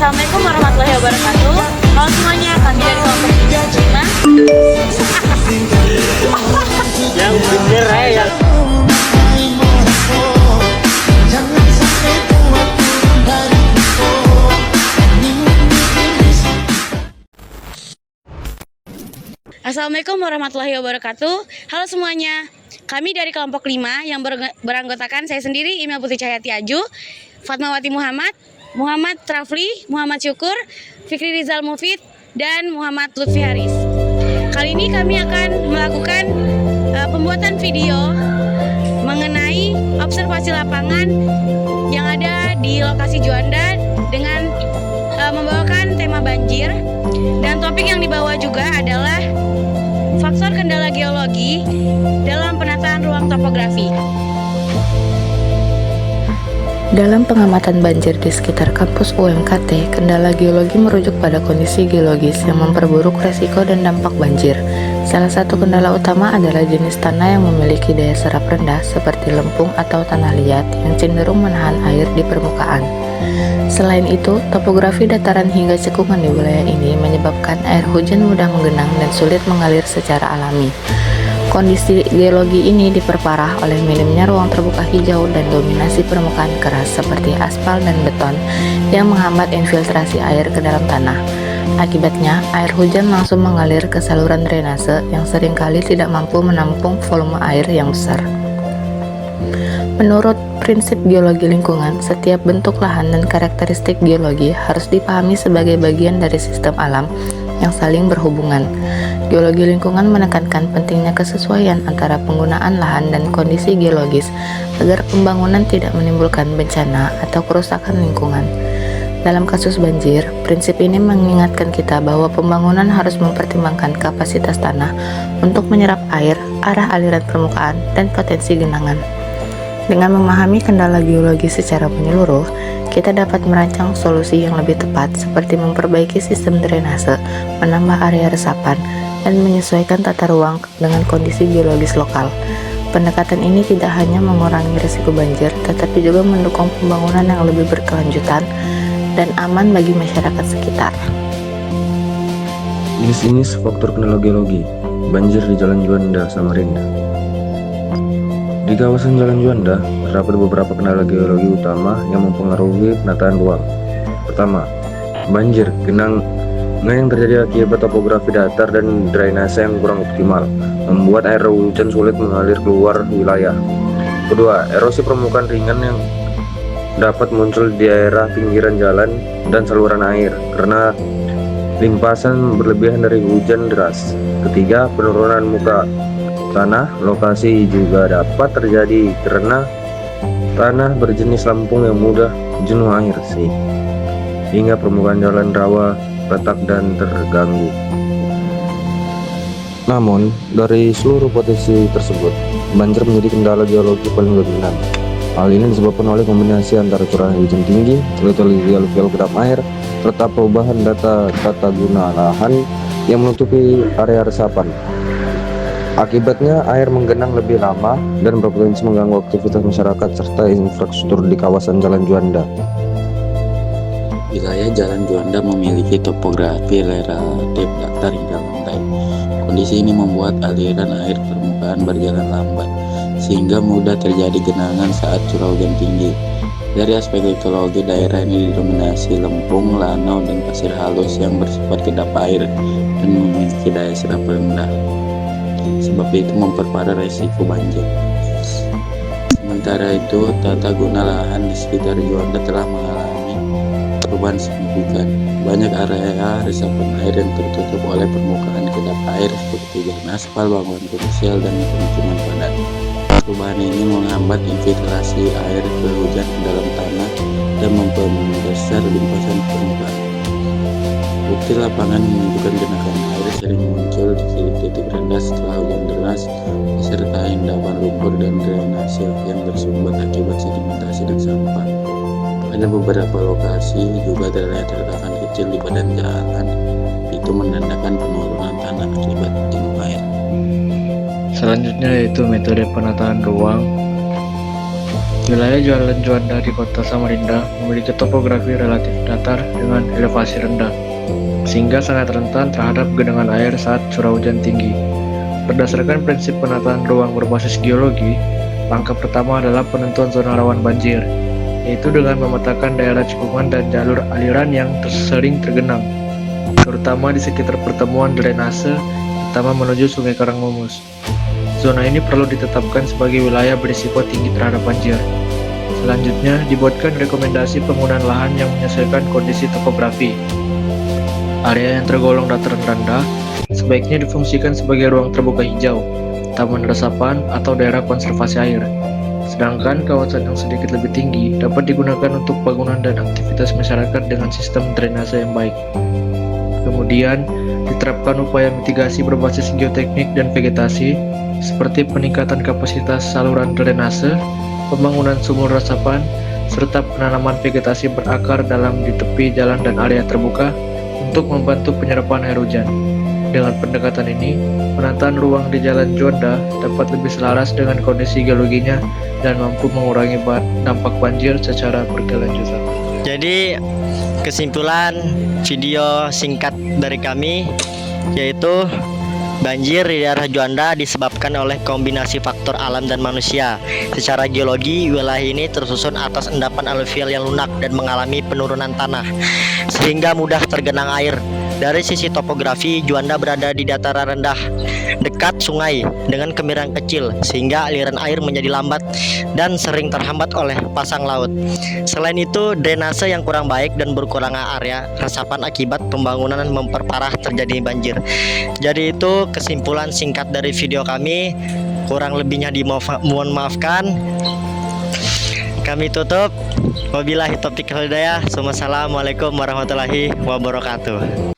Assalamualaikum warahmatullahi wabarakatuh. Halo semuanya, kami dari kelompok 5. Yang bener ya. Assalamualaikum warahmatullahi wabarakatuh. Halo semuanya, kami dari kelompok 5 yang beranggotakan saya sendiri, Imel Putri Cahyati Aju, Fatmawati Muhammad, Muhammad Trafli, Muhammad Syukur, Fikri Rizal Mufid, dan Muhammad Lutfi Haris. Kali ini kami akan melakukan pembuatan video mengenai observasi lapangan yang ada di lokasi Juanda dengan membawakan tema banjir, dan topik yang dibawa juga adalah faktor kendala geologi dalam penataan ruang topografi. Dalam pengamatan banjir di sekitar kampus UMKT, kendala geologi merujuk pada kondisi geologis yang memperburuk resiko dan dampak banjir. Salah satu kendala utama adalah jenis tanah yang memiliki daya serap rendah seperti lempung atau tanah liat yang cenderung menahan air di permukaan. Selain itu, topografi dataran hingga cekungan di wilayah ini menyebabkan air hujan mudah menggenang dan sulit mengalir secara alami. Kondisi geologi ini diperparah oleh minimnya ruang terbuka hijau dan dominasi permukaan keras seperti aspal dan beton yang menghambat infiltrasi air ke dalam tanah. Akibatnya, air hujan langsung mengalir ke saluran drainase yang seringkali tidak mampu menampung volume air yang besar. Menurut prinsip geologi lingkungan, setiap bentuk lahan dan karakteristik geologi harus dipahami sebagai bagian dari sistem alam yang saling berhubungan. Geologi lingkungan menekankan pentingnya kesesuaian antara penggunaan lahan dan kondisi geologis agar pembangunan tidak menimbulkan bencana atau kerusakan lingkungan. Dalam kasus banjir, prinsip ini mengingatkan kita bahwa pembangunan harus mempertimbangkan kapasitas tanah untuk menyerap air, arah aliran permukaan, dan potensi genangan. Dengan memahami kendala geologi secara menyeluruh, kita dapat merancang solusi yang lebih tepat seperti memperbaiki sistem drainase, menambah area resapan, dan menyesuaikan tata ruang dengan kondisi geologis lokal. Pendekatan ini tidak hanya mengurangi risiko banjir, tetapi juga mendukung pembangunan yang lebih berkelanjutan dan aman bagi masyarakat sekitar. Jenis faktor kendala geologi banjir di Jalan Juanda, Samarinda. Di kawasan Jalan Juanda, terdapat beberapa kendala geologi utama yang mempengaruhi penataan ruang. Pertama, banjir genang yang terjadi akibat topografi datar dan drainase yang kurang optimal, membuat air hujan sulit mengalir keluar wilayah. Kedua, erosi permukaan ringan yang dapat muncul di daerah pinggiran jalan dan saluran air karena limpasan berlebihan dari hujan deras. Ketiga, penurunan muka tanah lokasi juga dapat terjadi karena tanah berjenis lempung yang mudah jenuh air sehingga permukaan jalan rawa, retak, dan terganggu. Namun, dari seluruh potensi tersebut, banjir menjadi kendala geologi paling dominan. Hal ini disebabkan oleh kombinasi antara curah hujan tinggi, litologi alluvial kedap air, serta perubahan tata guna lahan yang menutupi area resapan. Akibatnya, air menggenang lebih lama dan berpotensi mengganggu aktivitas masyarakat serta infrastruktur di kawasan Jalan Juanda. Wilayah Jalan Juanda memiliki topografi relatif datar hingga landai. Kondisi ini membuat aliran air permukaan berjalan lambat, sehingga mudah terjadi genangan saat curah hujan tinggi. Dari aspek litologi, daerah ini didominasi lempung, lanau, dan pasir halus yang bersifat kedap air dan memiliki daya serap rendah. Sebab itu memperparah resiko banjir. Sementara itu, tata guna lahan di sekitar Juanda telah mengalami perubahan signifikan. Banyak area resapan air yang tertutup oleh permukaan kedap air seperti jalan aspal, bangunan komersial, dan pemukiman padat. Perubahan ini menghambat infiltrasi air ke hujan ke dalam tanah dan memperbesar limpasan permukaan. Bukti lapangan menunjukkan genangan air sering muncul di titik rendah setelah hujan deras, disertai endapan lumpur dan drainase yang bersumber akibat sedimentasi dan sampah. Pada beberapa lokasi juga terlihat retakan kecil di badan jalan, itu menandakan penurunan tanah akibat jenuh air. Selanjutnya yaitu metode penataan ruang. Wilayah Jalan Juanda di kota Samarinda memiliki topografi relatif datar dengan elevasi rendah, sehingga sangat rentan terhadap genangan air saat curah hujan tinggi. Berdasarkan prinsip penataan ruang berbasis geologi, langkah pertama adalah penentuan zona rawan banjir, yaitu dengan memetakan daerah cekungan dan jalur aliran yang sering tergenang, terutama di sekitar pertemuan drainase utama menuju Sungai Karangmumus. Zona ini perlu ditetapkan sebagai wilayah berisiko tinggi terhadap banjir. Selanjutnya, dibuatkan rekomendasi penggunaan lahan yang menyesuaikan kondisi topografi. Area yang tergolong dataran rendah sebaiknya difungsikan sebagai ruang terbuka hijau, taman resapan, atau daerah konservasi air. Sedangkan kawasan yang sedikit lebih tinggi dapat digunakan untuk bangunan dan aktivitas masyarakat dengan sistem drainase yang baik. Kemudian, diterapkan upaya mitigasi berbasis geoteknik dan vegetasi, seperti peningkatan kapasitas saluran drainase, pembangunan sumur resapan, serta penanaman vegetasi berakar dalam di tepi jalan dan area terbuka untuk membantu penyerapan air hujan. Dengan pendekatan ini, penataan ruang di Jalan Juanda dapat lebih selaras dengan kondisi geologinya dan mampu mengurangi dampak banjir secara berkelanjutan. Jadi kesimpulan video singkat dari kami yaitu banjir di daerah Juanda disebabkan oleh kombinasi faktor alam dan manusia. Secara geologi, wilayah ini tersusun atas endapan aluvial yang lunak dan mengalami penurunan tanah, sehingga mudah tergenang air. Dari sisi topografi, Juanda berada di dataran rendah, dekat sungai dengan kemiringan kecil, sehingga aliran air menjadi lambat dan sering terhambat oleh pasang laut. Selain itu, drainase yang kurang baik dan berkurangnya area resapan akibat pembangunan memperparah terjadi banjir. Jadi itu kesimpulan singkat dari video kami. Kurang lebihnya dimohon maafkan. Kami tutup. Wabillahi taufiq wal hidayah. Wassalamualaikum warahmatullahi wabarakatuh.